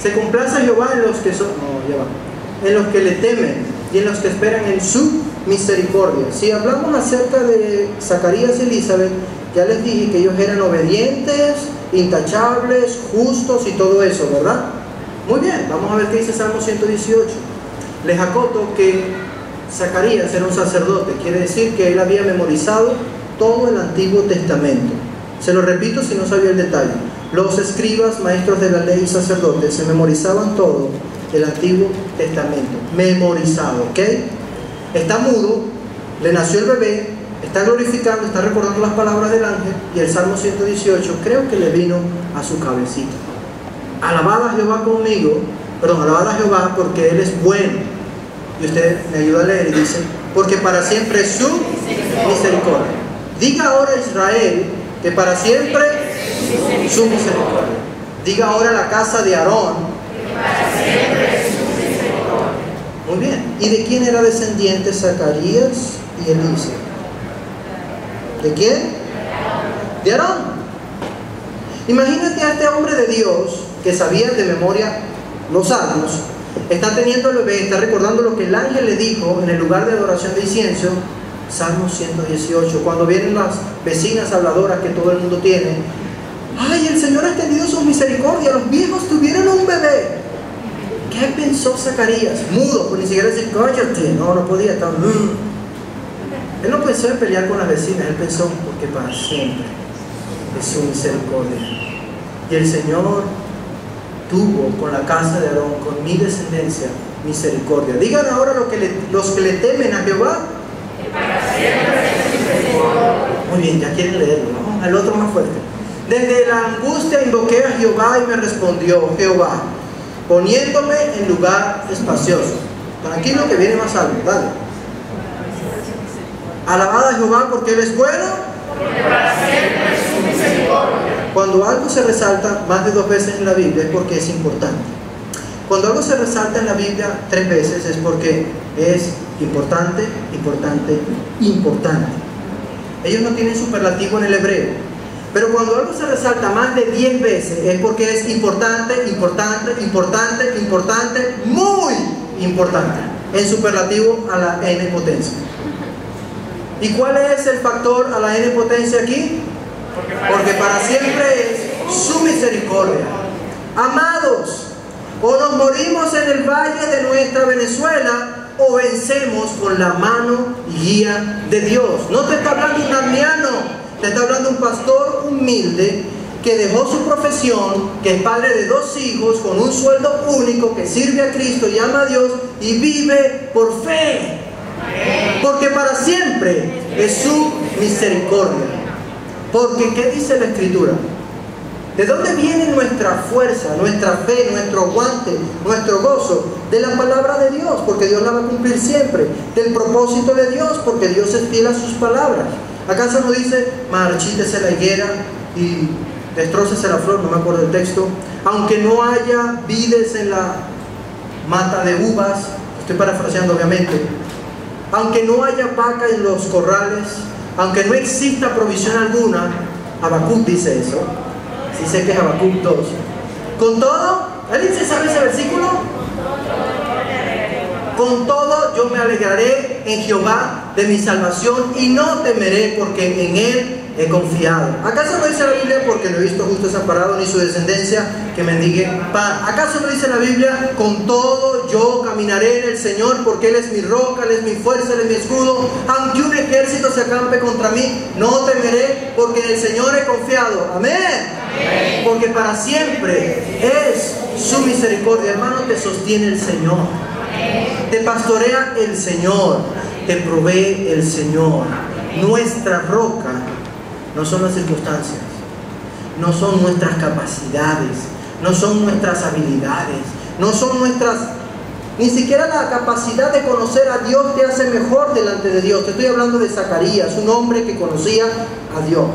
se complace Jehová en los que son, en los que le temen y en los que esperan en su misericordia. Si hablamos acerca de Zacarías y Elizabeth, ya les dije que ellos eran obedientes, intachables, justos y todo eso, ¿verdad? Muy bien, vamos a ver qué dice Salmo 118. Les acoto que Zacarías era un sacerdote, quiere decir que él había memorizado todo el Antiguo Testamento. Se lo repito si no sabía el detalle. Los escribas, maestros de la ley y sacerdotes se memorizaban todo el Antiguo Testamento. Memorizado, ¿ok? Está mudo, le nació el bebé, está glorificando, está recordando las palabras del ángel, y el Salmo 118 creo que le vino a su cabecita. Alabad a Jehová conmigo, alabad a Jehová porque Él es bueno. Y usted me ayuda a leer y dice, porque para siempre es su misericordia. Diga ahora Israel que para siempre su misericordia. Diga ahora la casa de Aarón que para siempre es su misericordia. Muy bien. ¿Y de quién era descendiente Zacarías y Elisa? ¿De quién? De Aarón. Imagínate a este hombre de Dios que sabía de memoria los salmos. Está teniendo el bebé, está recordando lo que el ángel le dijo en el lugar de adoración de incienso. Salmo 118. Cuando vienen las vecinas habladoras que todo el mundo tiene, ay, el Señor ha extendido su misericordia, los viejos tuvieron un bebé. ¿Qué pensó Zacarías? Mudo, pues ni siquiera decir, cállate. No podía estar. Él no pensó en pelear con las vecinas, él pensó, porque para siempre es su misericordia. Y el Señor tuvo con la casa de Aarón, con mi descendencia, misericordia. Digan ahora los que le temen a Jehová, que para siempre es su misericordia. Muy bien, ya quieren leerlo, ¿no? Al otro más fuerte. Desde la angustia invoqué a Jehová y me respondió Jehová, poniéndome en lugar espacioso. Tranquilo que viene más alto, dale. Alabad a Jehová porque Él es bueno, porque para siempre es su misericordia. Cuando algo se resalta más de 2 veces en la Biblia es porque es importante. Cuando algo se resalta en la Biblia 3 veces es porque es importante, importante, importante. Ellos no tienen superlativo en el hebreo. Pero cuando algo se resalta más de 10 veces es porque es importante, importante, importante, importante, muy importante. En superlativo a la n potencia. ¿Y cuál es el factor a la n potencia aquí? Porque para siempre es su misericordia. Amados, o nos morimos en el valle de nuestra Venezuela, o vencemos con la mano y guía de Dios. No te está hablando un armiano, te está hablando un pastor humilde que dejó su profesión, que es padre de 2 hijos, con un sueldo único, que sirve a Cristo y ama a Dios y vive por fe. Porque para siempre es su misericordia. Porque, ¿qué dice la Escritura? ¿De dónde viene nuestra fuerza, nuestra fe, nuestro aguante, nuestro gozo? De la palabra de Dios, porque Dios la va a cumplir siempre. Del propósito de Dios, porque Dios es fiel a sus palabras. ¿Acaso no dice, marchítese la higuera y Destrócese la flor, no me acuerdo del texto. Aunque no haya vides en la mata de uvas, estoy parafraseando obviamente. Aunque no haya vaca en los corrales, aunque no exista provisión alguna, Habacuc dice eso. Sí sé que es Habacuc 2. Con todo, ¿alguien se sabe ese versículo? Con todo yo me alegraré en Jehová de mi salvación y no temeré porque en Él he confiado. ¿Acaso no dice la Biblia, porque no he visto justo desamparado ni su descendencia que mendigue pan? ¿Acaso no dice la Biblia, con todo yo caminaré en el Señor porque Él es mi roca, Él es mi fuerza, Él es mi escudo? Aunque un ejército se acampe contra mí, no temeré porque en el Señor he confiado. Amén. Amén. Porque para siempre es su misericordia. Hermano, te sostiene el Señor. Te pastorea el Señor, te provee el Señor. Nuestra roca no son las circunstancias, no son nuestras capacidades, no son nuestras habilidades, no son nuestras, ni siquiera la capacidad de conocer a Dios te hace mejor delante de Dios. Te estoy hablando de Zacarías, un hombre que conocía a Dios,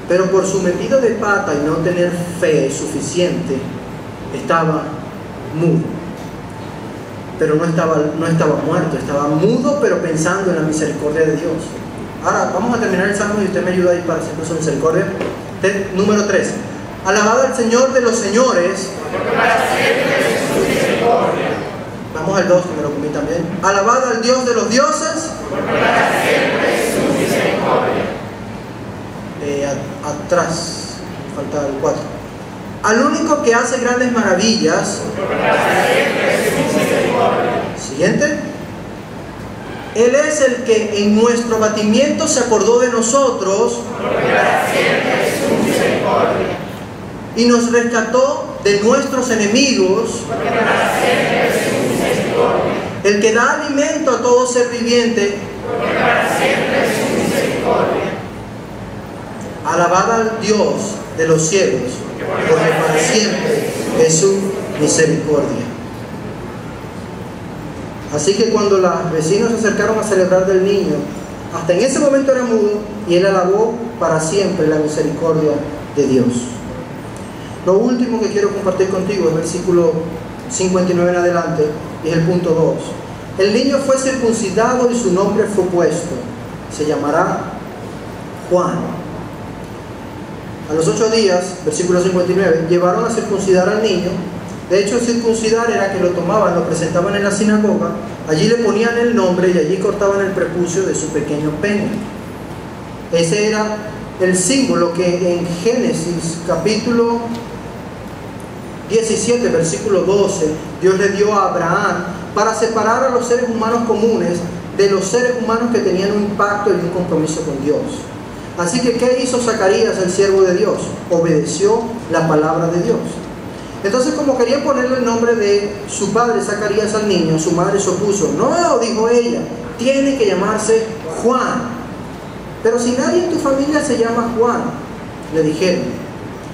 pero por su metida de pata y no tener fe suficiente, estaba mudo. Pero no estaba muerto, estaba mudo, pero pensando en la misericordia de Dios. Ahora vamos a terminar el salmo y usted me ayuda ahí para hacer su misericordia. Número 3. Alabad al Señor de los señores. Vamos al 2, que me lo comí también. Alabad al Dios de los dioses. Atrás, falta el 4. Al único que hace grandes maravillas. Siguiente. Él es el que en nuestro batimiento se acordó de nosotros y nos rescató de nuestros enemigos. El que da alimento a todo ser viviente. Alabad al Dios de los cielos, porque para siempre es su misericordia. Así que cuando los vecinos se acercaron a celebrar del niño, hasta en ese momento era mudo, y él alabó para siempre la misericordia de Dios. Lo último que quiero compartir contigo es el versículo 59 en adelante, y es el punto 2. El niño fue circuncidado y su nombre fue puesto. Se llamará Juan. A los 8 días, versículo 59, llevaron a circuncidar al niño. De hecho, circuncidar era que lo tomaban, lo presentaban en la sinagoga, allí le ponían el nombre y allí cortaban el prepucio de su pequeño pene. Ese era el símbolo que en Génesis capítulo 17, versículo 12, Dios le dio a Abraham para separar a los seres humanos comunes de los seres humanos que tenían un pacto y un compromiso con Dios. Así que, ¿qué hizo Zacarías, el siervo de Dios? Obedeció la palabra de Dios. Entonces, como quería ponerle el nombre de su padre Zacarías al niño, su madre se opuso. No, dijo ella, tiene que llamarse Juan. Pero si nadie en tu familia se llama Juan, le dijeron.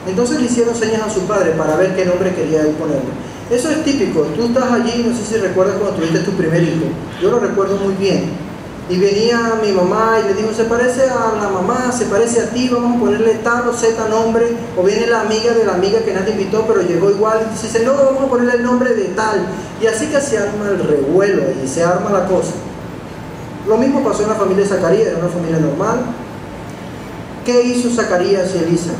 Entonces le hicieron señas a su padre para ver qué nombre quería él ponerle. Eso es típico. Tú estás allí, no sé si recuerdas cuando tuviste tu primer hijo. Yo lo recuerdo muy bien. Y venía mi mamá y le dijo, se parece a la mamá, se parece a ti, vamos a ponerle tal o z nombre. O viene la amiga de la amiga que nadie invitó, pero llegó igual y dice, no, vamos a ponerle el nombre de tal. Y así que se arma el revuelo y se arma la cosa. Lo mismo pasó en la familia de Zacarías, era una familia normal. ¿Qué hizo Zacarías y Elizabeth?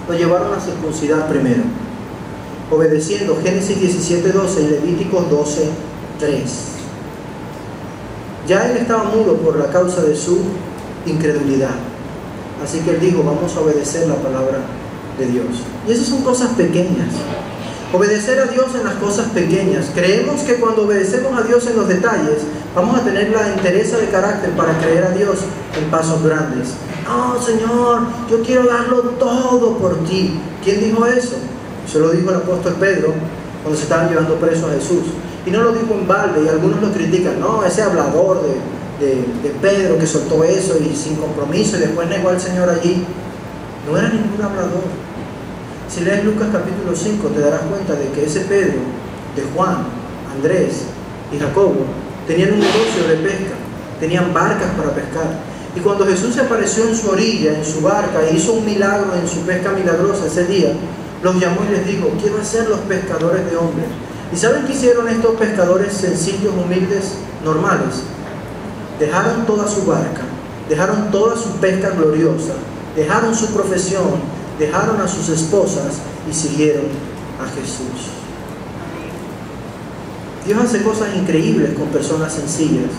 Lo llevaron a circuncidar primero, obedeciendo Génesis 17:12 y Levíticos 12:3. Ya él estaba mudo por la causa de su incredulidad. Así que él dijo, vamos a obedecer la palabra de Dios. Y esas son cosas pequeñas. Obedecer a Dios en las cosas pequeñas. Creemos que cuando obedecemos a Dios en los detalles, vamos a tener la entereza de carácter para creer a Dios en pasos grandes. No, Señor, yo quiero darlo todo por ti. ¿Quién dijo eso? Se lo dijo el apóstol Pedro cuando se estaban llevando preso a Jesús. Y no lo dijo en balde, y algunos lo critican. No, ese hablador de Pedro que soltó eso y sin compromiso y después negó al Señor allí. No era ningún hablador. Si lees Lucas capítulo 5 te darás cuenta de que ese Pedro, de Juan, Andrés y Jacobo tenían un negocio de pesca, tenían barcas para pescar. Y cuando Jesús se apareció en su orilla, en su barca, e hizo un milagro en su pesca milagrosa ese día, los llamó y les dijo: quiero hacer los pescadores de hombres. ¿Y saben qué hicieron estos pescadores sencillos, humildes, normales? Dejaron toda su barca, dejaron toda su pesca gloriosa, dejaron su profesión, dejaron a sus esposas y siguieron a Jesús. Dios hace cosas increíbles con personas sencillas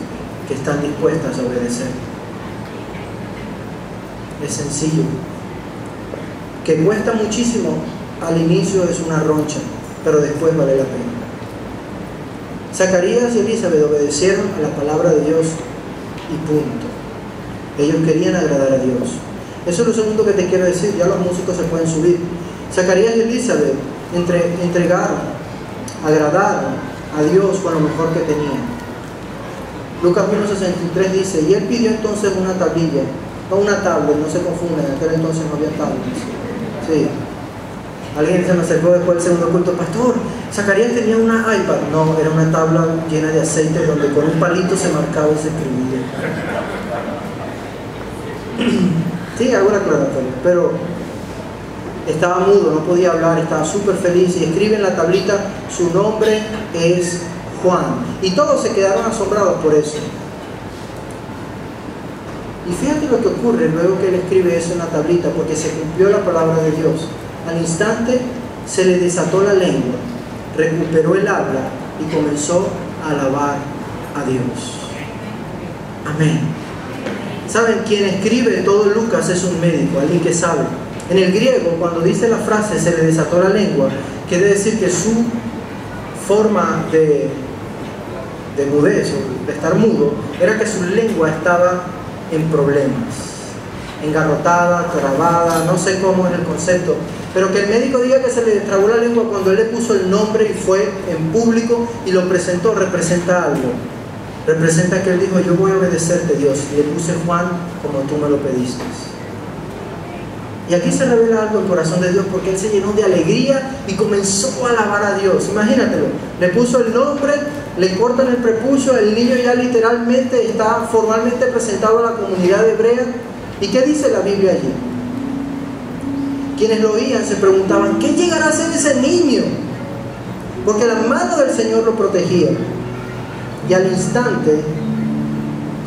que están dispuestas a obedecer. Es sencillo, que cuesta muchísimo. Al inicio es una roncha, pero después vale la pena. Zacarías y Elizabeth obedecieron a la palabra de Dios y punto. Ellos querían agradar a Dios. Eso es lo segundo que te quiero decir. Ya los músicos se pueden subir. Zacarías y Elizabeth entregaron, agradaron a Dios con lo mejor que tenían. Lucas 1:63 dice: y él pidió entonces una tablilla, no una tablet, no se confundan, en aquel entonces no había tablets. Sí. Alguien se me acercó después del segundo culto: pastor, Zacarías tenía una iPad. No, era una tabla llena de aceite donde con un palito se marcaba y se escribía. Sí, algo era aclaratorio, pero estaba mudo, no podía hablar, estaba súper feliz, y escribe en la tablita: su nombre es Juan. Y todos se quedaron asombrados por eso. Y fíjate lo que ocurre luego que él escribe eso en la tablita, porque se cumplió la palabra de Dios. Al instante se le desató la lengua, recuperó el habla y comenzó a alabar a Dios. Amén. ¿Saben? Quien escribe todo Lucas es un médico, alguien que sabe. En el griego, cuando dice la frase se le desató la lengua, quiere decir que su forma de mudez, o de estar mudo, era que su lengua estaba en problemas, engarrotada, trabada, no sé cómo es el concepto, pero que el médico diga que se le trabó la lengua cuando él le puso el nombre y fue en público y lo presentó, representa algo. Representa que él dijo: yo voy a obedecerte, Dios, y le puse Juan como tú me lo pediste. Y aquí se revela algo el corazón de Dios, porque él se llenó de alegría y comenzó a alabar a Dios. Imagínatelo, le puso el nombre, le cortan el prepucio, el niño ya literalmente está formalmente presentado a la comunidad hebrea. ¿Y qué dice la Biblia allí? Quienes lo oían se preguntaban: ¿qué llegará a ser ese niño? Porque la mano del Señor lo protegía. Y al instante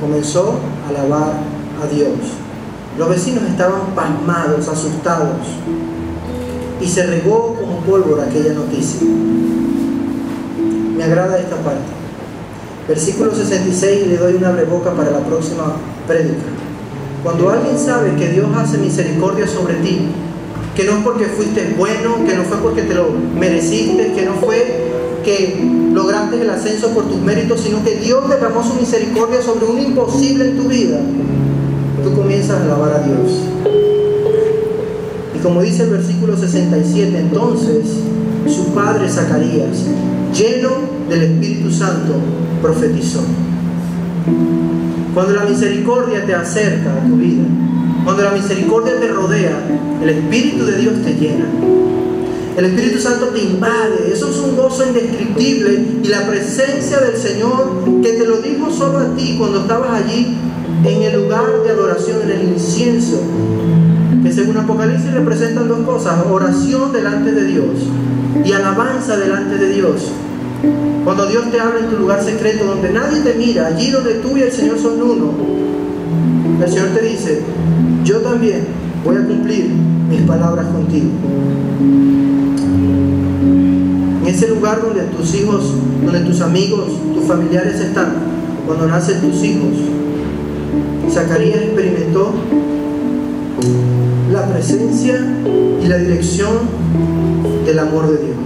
comenzó a alabar a Dios. Los vecinos estaban pasmados, asustados, y se regó como pólvora aquella noticia. Me agrada esta parte. Versículo 66, le doy una reboca para la próxima prédica. Cuando alguien sabe que Dios hace misericordia sobre ti, que no es porque fuiste bueno, que no fue porque te lo mereciste, que no fue que lograste el ascenso por tus méritos, sino que Dios derramó su misericordia sobre un imposible en tu vida, tú comienzas a alabar a Dios. Y como dice el versículo 67, entonces su padre Zacarías, lleno del Espíritu Santo, profetizó. Cuando la misericordia te acerca a tu vida, cuando la misericordia te rodea, el Espíritu de Dios te llena. El Espíritu Santo te invade. Eso es un gozo indescriptible, y la presencia del Señor, que te lo dijo solo a ti cuando estabas allí en el lugar de adoración, en el incienso, que según Apocalipsis representan dos cosas: oración delante de Dios y alabanza delante de Dios. Cuando Dios te habla en tu lugar secreto, donde nadie te mira, allí donde tú y el Señor son uno, el Señor te dice: yo también voy a cumplir mis palabras contigo. En ese lugar donde tus hijos, donde tus amigos, tus familiares están, cuando nacen tus hijos, Zacarías experimentó la presencia y la dirección del amor de Dios.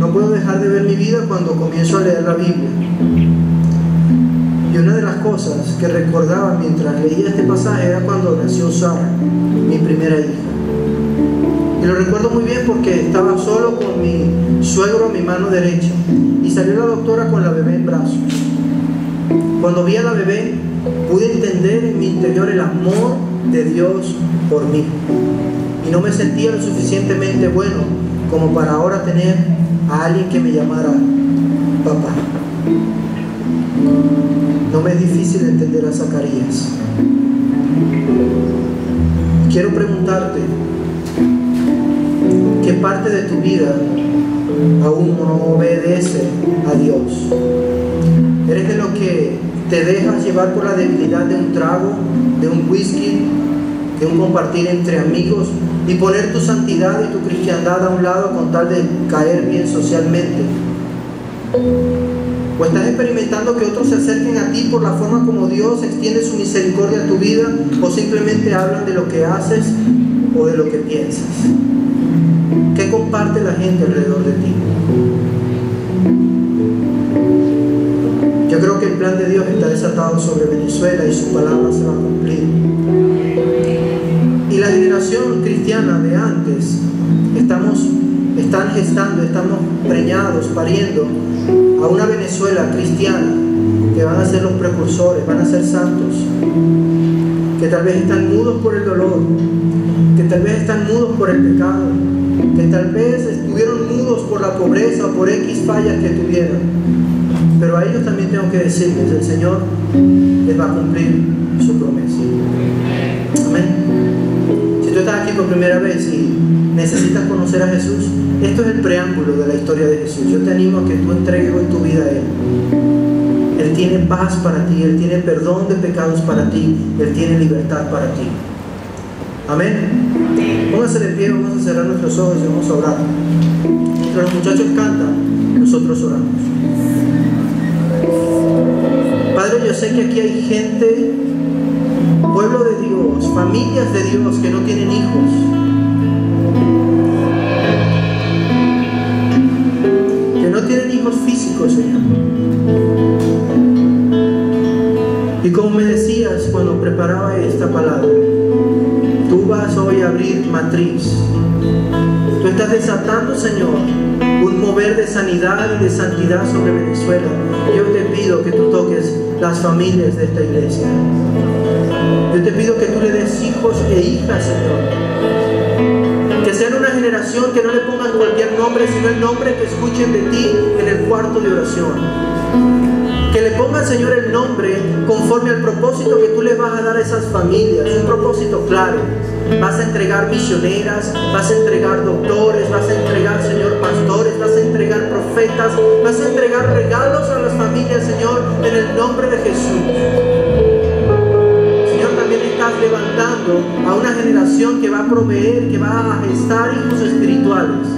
No puedo dejar de ver mi vida cuando comienzo a leer la Biblia. Y una de las cosas que recordaba mientras leía este pasaje era cuando nació Sara, mi primera hija. Y lo recuerdo muy bien porque estaba solo con mi suegro a mi mano derecha, y salió la doctora con la bebé en brazos. Cuando vi a la bebé, pude entender en mi interior el amor de Dios por mí, y no me sentía lo suficientemente bueno como para ahora tener a alguien que me llamara papá. No me es difícil entender a Zacarías. Quiero preguntarte, ¿qué parte de tu vida aún no obedece a Dios? ¿Eres de los que te dejas llevar por la debilidad de un trago, de un whisky, de un compartir entre amigos y poner tu santidad y tu cristiandad a un lado con tal de caer bien socialmente? ¿O estás experimentando que otros se acerquen a ti por la forma como Dios extiende su misericordia a tu vida, o simplemente hablan de lo que haces o de lo que piensas? ¿Qué comparte la gente alrededor de ti? Yo creo que el plan de Dios está desatado sobre Venezuela y su palabra se va a cumplir. Y la generación cristiana de antes están gestando, estamos preñados, pariendo a una Venezuela cristiana que van a ser los precursores, van a ser santos, que tal vez están mudos por el dolor, que tal vez están mudos por el pecado, que tal vez estuvieron mudos por la pobreza o por X fallas que tuvieron. Pero a ellos también tengo que decirles, el Señor les va a cumplir su promesa. Amén. Si tú estás aquí por primera vez y necesitas conocer a Jesús, esto es el preámbulo de la historia de Jesús. Yo te animo a que tú entregues hoy tu vida a Él. Él tiene paz para ti, Él tiene perdón de pecados para ti, Él tiene libertad para ti. Amén. Pónganse de pie, vamos a cerrar nuestros ojos y vamos a orar. Mientras los muchachos cantan, nosotros oramos. Padre, yo sé que aquí hay gente, pueblo de Dios, familias de Dios que no tienen hijos. Que no tienen hijos físicos, Señor. Y como me decías cuando preparaba esta palabra, tú vas hoy a abrir matriz. Tú estás desatando, Señor, un mover de sanidad y de santidad sobre Venezuela. Yo te pido que tú toques las familias de esta iglesia. Yo te pido que tú le des hijos e hijas, Señor. Que sean una generación que no le pongan cualquier nombre, sino el nombre que escuchen de ti en el cuarto de oración. Que le pongan, Señor, el nombre conforme al propósito que tú le vas a dar a esas familias. Un propósito claro. Vas a entregar misioneras, vas a entregar doctores, vas a entregar, Señor, pastores, vas a entregar profetas, vas a entregar regalos a las familias, Señor, en el nombre de Jesús. Señor, también estás levantando a una generación que va a proveer, que va a gestar hijos espirituales,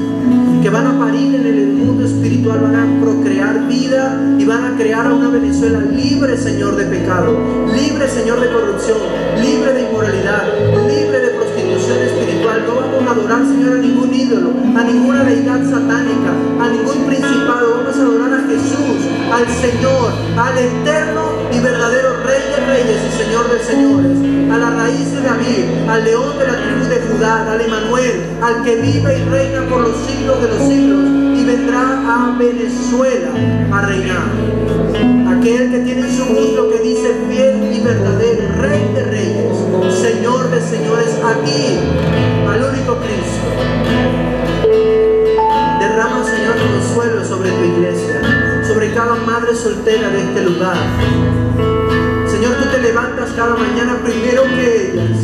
que van a parir en el mundo espiritual, van a procrear vida y van a crear a una Venezuela libre, Señor, de pecado, libre, Señor, de corrupción, libre de inmoralidad, libre de prostitución espiritual. No vamos a adorar, Señor, a ningún ídolo, a ninguna deidad satánica, a ningún principado. Vamos a adorar a Jesús, al Señor, al eterno y verdadero Rey de Reyes y Señor de Señores, a la raíz de David, al león de la tribu de Judá, al Emmanuel, al que vive y reina por los siglos de los siglos y vendrá a Venezuela a reinar. Aquel que tiene en su muslo que dice fiel y verdadero, Rey de Reyes, Señor de Señores, aquí, al único Cristo. Derrama, Señor, consuelo sobre tu iglesia, sobre cada madre soltera de este lugar. Señor, tú te levantas cada mañana primero que ellas.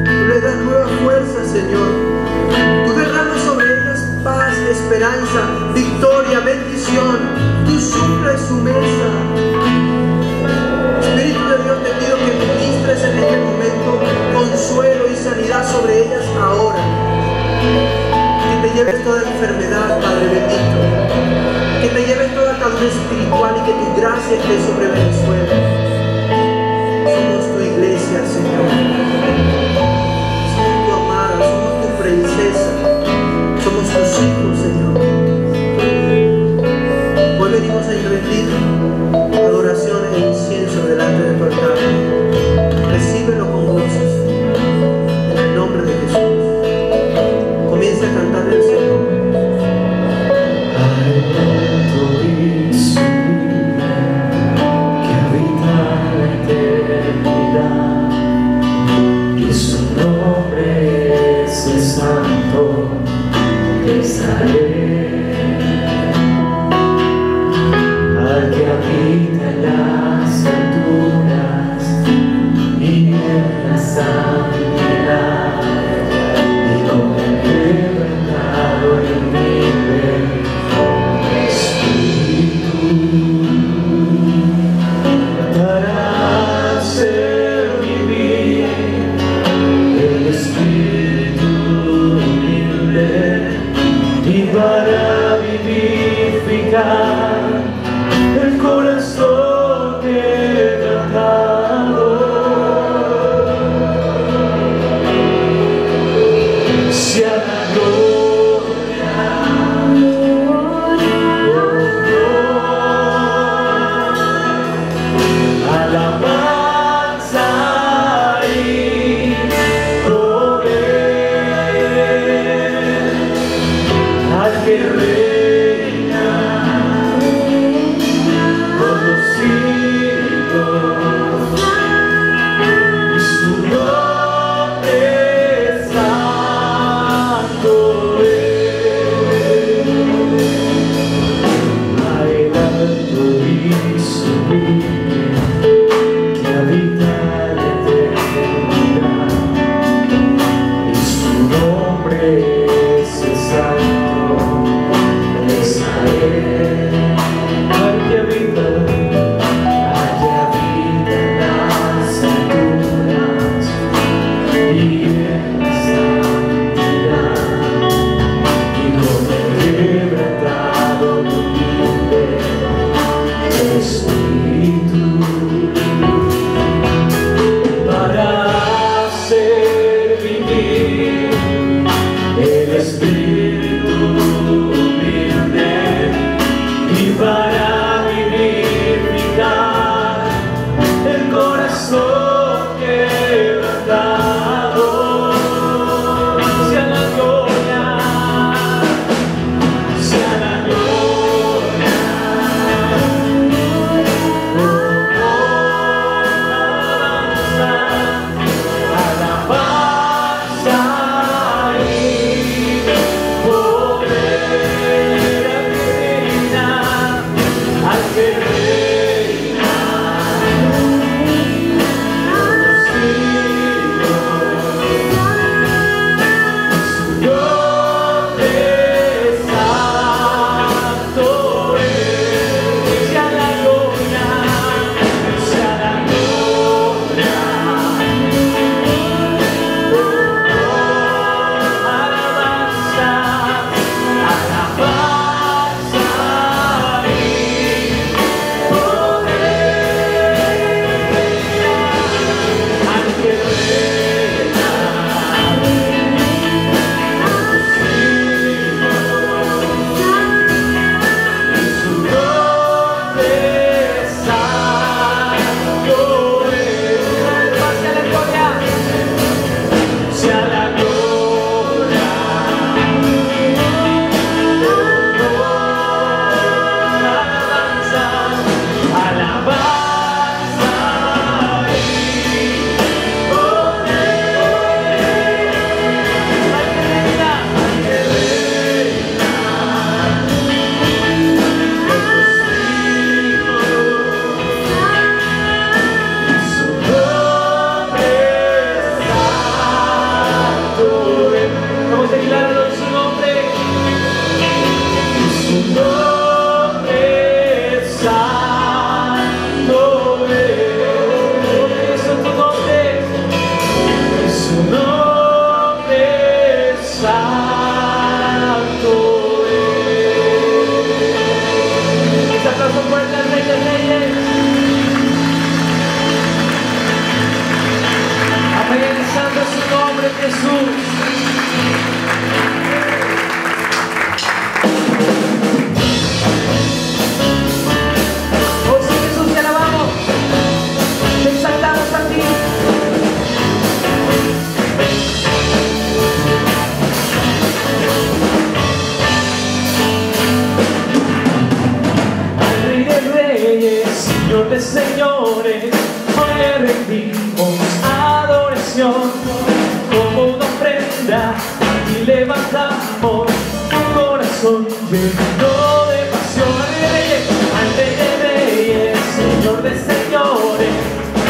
Tú les das nueva fuerza, Señor. Tú derramas sobre ellas paz, esperanza, victoria, bendición. Tú suples su mesa. Espíritu de Dios, te pido que ministres en este momento consuelo y sanidad sobre ellas ahora. Que te lleves toda enfermedad, Padre bendito. Que te lleves toda atadura espiritual y que tu gracia esté sobre Venezuela. Somos tu iglesia, Señor. Somos tu amada, somos tu princesa. Somos tus hijos, Señor. Hoy venimos a rendir adoración e incienso delante de tu altar. Recíbelo con gozo, en el nombre de Jesús. Comienza a cantarle al Señor. Alto y sublime, que habita la eternidad, y su nombre es el Santo de Israel. Al que habita glorificar el corazón quebrantado. Sea la gloria, alabanza y poder al que reina por los siglos, y su nombre santo es. Bailando y sublime que habita la eternidad, y su nombre es el santo Israel. Allí habita las alturas y en la santidad, y con el quebrantado humilde espíritu, para hacer vivir el espíritu humilde y para vivificar el corazón quebrantado. Sea la gloria, sea la gloria, alabanza y poder al que reina por los siglos. Su nombre santo es. Sea la gloria, sea la gloria, alabanza, alabanza y poder al que reina por los siglos, y su nombre santo es. Sea la gloria, alabanza, alabanza y poder al que reina por los siglos, y su nombre santo es. Vamos a declararlo en su nombre. Y su nombre santo es. Tu nombre, y su nombre santo es. Ese aplauso fuerte al Rey de Reyes. Amén, santo es su nombre, Jesús. Oh sí, Jesús, te alabamos, te exaltamos a ti. Al Rey de Reyes, Señor de señores, hoy le rendimos adoración como una ofrenda y levantamos un corazón lleno de pasión. Al Rey de Reyes, Señor de señores,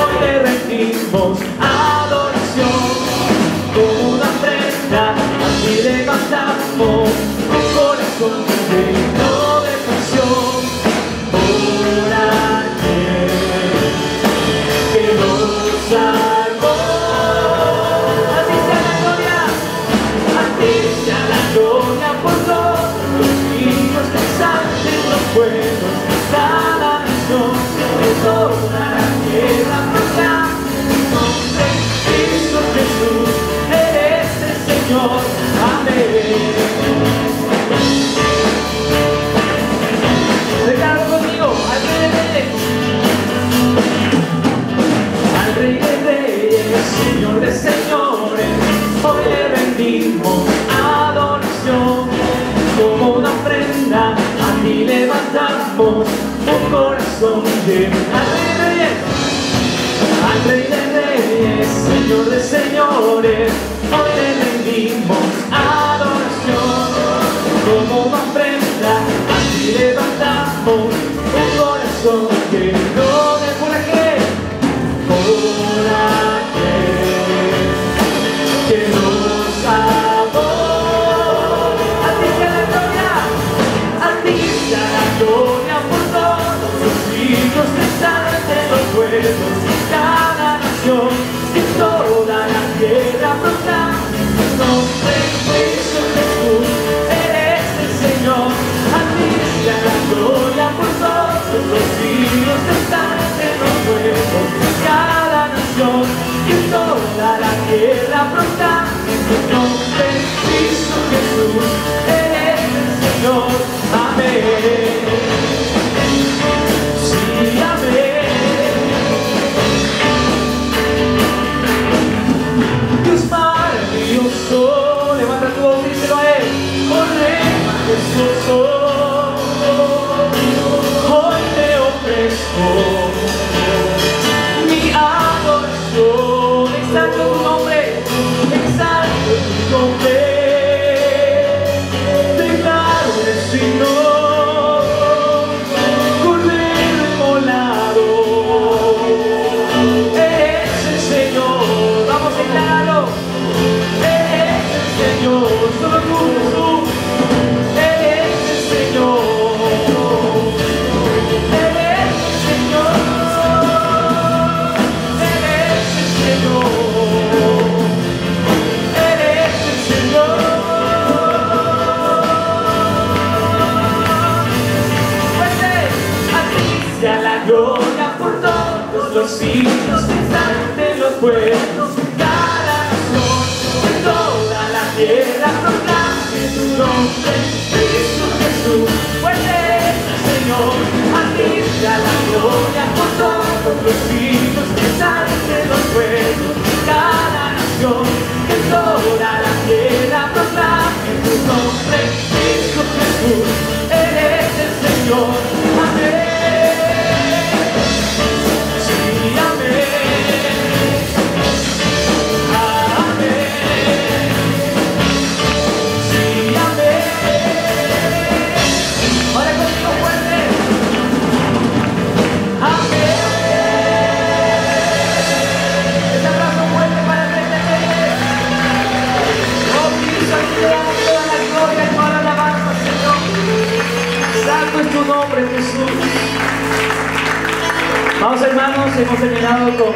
hoy le rendimos adoración como una ofrenda y levantamos un corazón lleno de pasión. Por aquel pueblos, cada nación, de toda la tierra proclame tu nombre. Cristo Jesús, eres el Señor. Amén. Declaro conmigo al Rey de Reyes. Al Rey de Reyes, Señor de señores, hoy le rendimos adoración. Como una ofrenda, a ti levantamos un corazón lleno. Al Rey de Reyes, al Rey de Reyes, Señor de señores, hoy le rendimos adoración. Como una ofrenda, a ti levantamos un corazón lleno de coraje. Coraje que nos amó. A ti sea la gloria, a ti sea la gloria por todos los siglos que están de los pueblos, cada nación y toda la tierra proclame tu nombre. Cristo Jesús, eres el Señor. A ti sea la gloria por todos los siglos que están de los pueblos, cada nación y toda la tierra proclame tu nombre. Cristo Jesús, eres el Señor. Amén. Sí, amén. Dios maravilloso, levanta tu voz y díselo a Él. Oh Rey majestuoso, hoy te ofrezco mi adoración. Exalto tu nombre, exalto tu nombre. Declaro el Señor, Cordero inmolado. Eres el Señor, vamos a declararlo. Eres el Señor, solo tú, Jesús. Eres el Señor. Eres el Señor. Eres el Señor. Eres el Señor. Fuerte, a ti sea la gloria por todos los siglos que están de los pueblos, cada nación, de toda la tierra proclame tu nombre. Cristo Jesús, fuerte es el Señor. A ti sea la gloria por todos los siglos que están de los pueblos, cada nación, de toda la tierra proclame tu nombre. Cristo Jesús, eres el Señor. Amén. Sí, amén. Amén. Sí, amén. Ahora conmigo fuerte. Amén. Ese abrazo fuerte para el Rey de Reyes. Oh, Cristo, aquí te damos toda la gloria y toda la alabanza, Señor. Santo es tu nombre, Jesús. Vamos, hermanos, hemos terminado con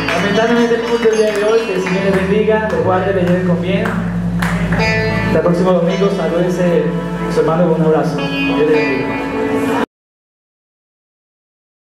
lamentablemente el culto del día de hoy. Que el Señor les bendiga, les guarde, les lleve con bien. Hasta el próximo domingo, salúdense a su hermano con un abrazo. Dios